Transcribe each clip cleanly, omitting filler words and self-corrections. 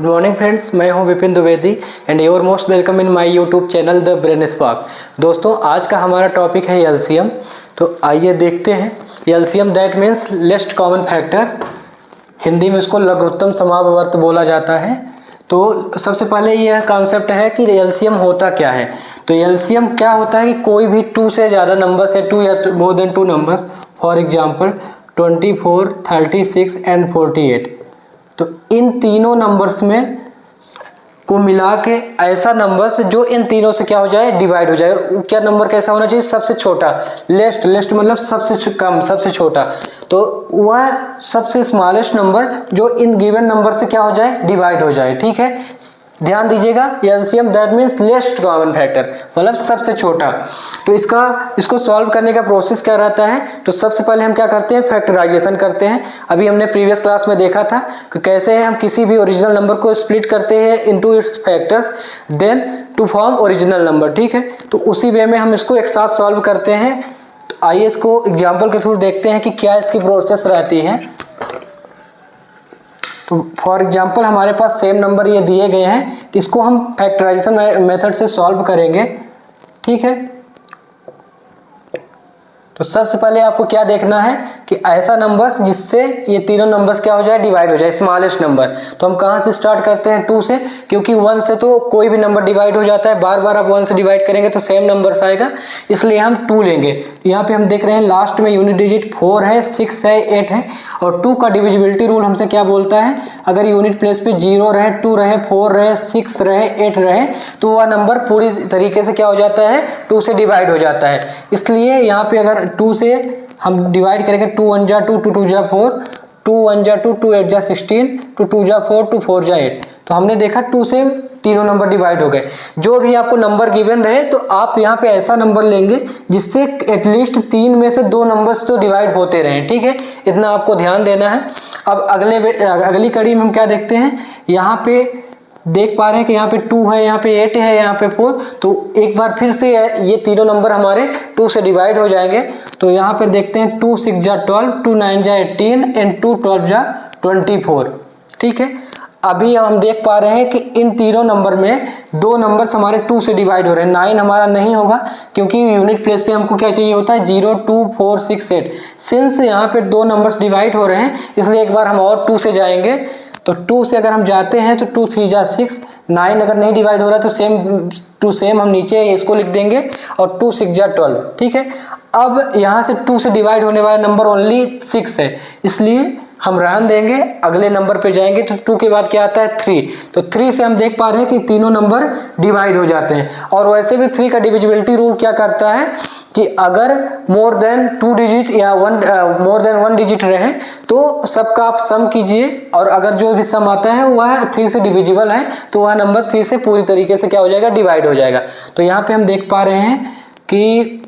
Morning friends, मैं हूं Vipin Dwivedi and your most welcome in my YouTube channel the brain spark. दोस्तों, आज का हमारा टॉपिक है एलसीएम। तो आइए देखते हैं। LCM that means least common factor, Hindi में इसको लघुत्तम समापवर्त बोला जाता है। तो सबसे पहले यह कॉन्सेप्ट है कि एलसीएम होता क्या है। तो एलसीएम क्या होता है कि कोई भी 2 से ज़्यादा नंबर्स है, 2 या more than 2 numbers, for example 24, 36 and 48। तो इन तीनों नंबर्स में को मिला के ऐसा नंबर्स जो इन तीनों से क्या हो जाए, डिवाइड हो जाए। क्या नंबर कैसा होना चाहिए? सबसे छोटा। लेस्ट मतलब सबसे कम, सबसे छोटा। तो वह सबसे स्मॉलेस्ट नंबर जो इन गिवन नंबर से क्या हो जाए, डिवाइड हो जाए। ठीक है, ध्यान दीजिएगा। LCM that means least common factor, मतलब सबसे छोटा। तो इसको सॉल्व करने का प्रोसेस क्या रहता है? तो सबसे पहले हम क्या करते हैं, फैक्टराइजेशन करते हैं। अभी हमने प्रीवियस क्लास में देखा था कि कैसे हम किसी भी ओरिजिनल नंबर को स्प्लिट करते हैं into its factors then to form original number. ठीक है, तो उसी वे में हम इसको एक साथ सॉल्व करते हैं। तो आइए इसको एग्जाम्पल के थ्रू देखते हैं कि क्या इसकी प्रोसेस रहती है। तो फॉर एग्जांपल हमारे पास सेम नंबर ये दिए गए हैं, तो इसको हम फैक्टराइजेशन मेथड से सॉल्व करेंगे। ठीक है, तो सबसे पहले आपको क्या देखना है कि ऐसा नंबर्स जिससे ये तीनों नंबर्स क्या हो जाए, डिवाइड हो जाए, स्मॉलेस्ट नंबर। तो हम कहाँ से स्टार्ट करते हैं? 2 से, क्योंकि 1 से तो कोई भी नंबर डिवाइड हो जाता है। बार बार आप 1 से डिवाइड करेंगे तो सेम नंबर्स आएगा, इसलिए हम 2 लेंगे। यहाँ पे हम देख रहे हैं लास्ट में यूनिट डिजिट 4 है, 6 है, 8 है। और 2 का डिविजिबिलिटी रूल हमसे क्या बोलता है, अगर यूनिट प्लेस पे 0 रहे, 2 रहे, 4 रहे, 6 रहे, 8 रहे, तो वह नंबर पूरी तरीके से क्या हो जाता है, 2 से डिवाइड हो जाता है। इसलिए यहाँ पे अगर 2 से हम डिवाइड करेंगे, 2 1 जा 2, 2 2 जा 4, 2 1 जा 2, 2 8 जा 16, 2 2 जा 4, 2 4 जा 8। तो हमने देखा 2 से तीनों नंबर डिवाइड हो गए। जो भी आपको नंबर गिवन रहे तो आप यहाँ पे ऐसा नंबर लेंगे जिससे एटलीस्ट 3 में से 2 नंबर्स तो डिवाइड होते रहें। ठीक है, इतना आपको ध्यान देना है। अब अगली कड़ी में हम क्या देखते हैं, यहाँ पे देख पा रहे हैं कि यहाँ पे 2 है, यहाँ पे 8 है, यहाँ पे 4। तो एक बार फिर से ये तीनों नंबर हमारे 2 से डिवाइड हो जाएंगे। तो यहाँ पर देखते हैं 2 6 जा 12, 2 9 जा 18 एंड 2 12 जा 24। ठीक है, अभी हम देख पा रहे हैं कि इन तीनों नंबर में 2 नंबर्स हमारे 2 से डिवाइड हो रहे हैं। 9 हमारा नहीं होगा क्योंकि यूनिट प्लेस पे हमको क्या चाहिए होता है, 0 2 4 6 8। सिंस यहाँ पे 2 नंबर्स डिवाइड हो रहे हैं, इसलिए एक बार हम और 2 से जाएंगे। तो 2 से अगर हम जाते हैं तो 2 3 जा 6, 9 अगर नहीं डिवाइड हो रहा तो सेम हम नीचे इसको लिख देंगे, और 2 6 जा 12। ठीक है, अब यहाँ से 2 से डिवाइड होने वाला नंबर ओनली 6 है, इसलिए हम रहन देंगे। अगले नंबर पे जाएंगे तो 2 के बाद क्या आता है, 3। तो 3 से हम देख पा रहे हैं कि तीनों नंबर डिवाइड हो जाते हैं। और वैसे भी 3 का डिविजिबिलिटी रूल क्या करता है कि अगर मोर देन 2 डिजिट या मोर देन 1 डिजिट रहे तो सबका आप सम कीजिए, और अगर जो भी सम आता है वह 3 से डिविजिबल है तो वह नंबर 3 से पूरी तरीके से क्या हो जाएगा, डिवाइड हो जाएगा। तो यहाँ पे हम देख पा रहे हैं कि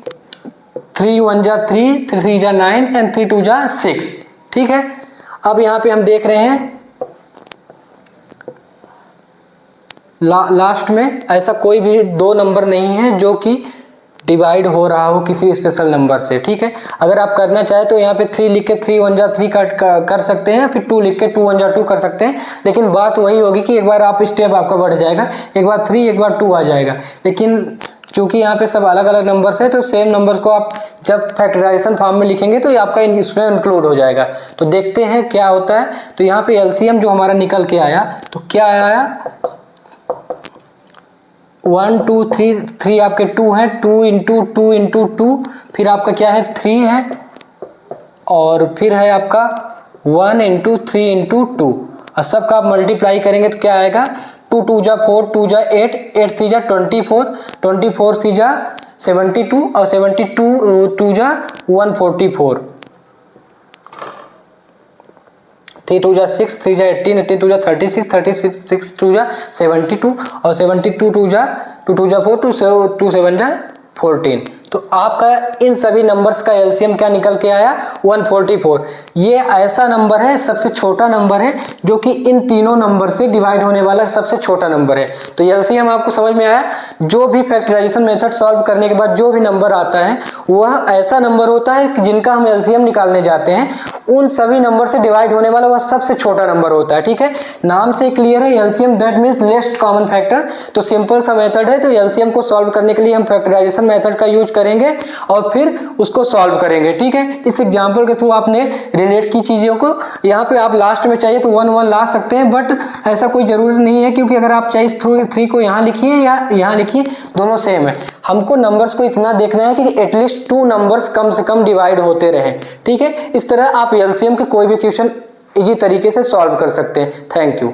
3 1 जा 3, 3 3 जा 9 एंड 3 2 जा 6। ठीक है, अब यहाँ पे हम देख रहे हैं लास्ट में ऐसा कोई भी 2 नंबर नहीं है जो कि डिवाइड हो रहा हो किसी स्पेशल नंबर से। ठीक है, अगर आप करना चाहे तो यहाँ पे 3 लिख के 3 1 जा 3 कर सकते हैं, फिर 2 लिख के 2 1 जा 2 कर सकते हैं। लेकिन बात वही होगी कि एक बार आप स्टेप आपका बढ़ जाएगा, एक बार 3 एक बार 2 आ जाएगा। लेकिन चूंकि यहाँ पे सब अलग अलग नंबर्स है तो सेम नंबर्स को आप जब फैक्टराइजेशन फॉर्म में लिखेंगे तो ये आपका इसमें इंक्लूड हो जाएगा। तो देखते हैं क्या होता है। तो यहाँ पे एलसीएम जो हमारा निकल के आया, तो क्या आया, 1 2 3, 3 आपके 2 है, 2 इंटू 2 इंटू 2, फिर आपका क्या है 3 है, और फिर है आपका 1 इंटू 3 इंटू 2। और सबका आप मल्टीप्लाई करेंगे तो क्या आएगा, 2 2 जा 4, 2 जा 8, 8 3 जा 24, 24 3 जा 72, और 72 2 जा 144, 3 2 जा 6, 3 जा 18, 18 2 जा 36, 36 2 जा 72, और 72 2 जा 2 जा 4, 2 7 जा 14। तो आपका इन सभी नंबर्स का एलसीएम क्या निकल के आया, 144। ये ऐसा नंबर है, सबसे छोटा नंबर है जो कि इन तीनों नंबर से डिवाइड होने वाला सबसे छोटा नंबर है। तो एलसीएम आपको समझ में आया। जो भी फैक्टराइजेशन मेथड सॉल्व करने के बाद जो भी नंबर आता है वह ऐसा नंबर होता है जिनका हम एलसीएम निकालने जाते हैं, उन सभी नंबर से डिवाइड होने वाला वह सबसे छोटा नंबर होता है। ठीक है, नाम से क्लियर है, LCM that means least common factor. तो सिंपल सा मेथड है, तो एलसीएम को सॉल्व करने के लिए हम फैक्टराइजेशन मेथड का यूज करेंगे और फिर उसको सॉल्व करेंगे। ठीक है, इस एग्जांपल के थ्रू आपने रिलेट की चीजों को, यहाँ पे आप लास्ट में चाहिए तो 1 1 ला सकते हैं, बट ऐसा कोई जरूरी नहीं है, क्योंकि अगर आप चाहे 3 को यहाँ लिखिए या यहाँ लिखिए, दोनों सेम है। हमको नंबर्स को इतना देखना है कि एटलीस्ट 2 नंबर्स कम से कम डिवाइड होते रहे। ठीक है, इस तरह आप एलसीएम के कोई भी क्वेश्चन इजी तरीके से सॉल्व कर सकते हैं। Thank you.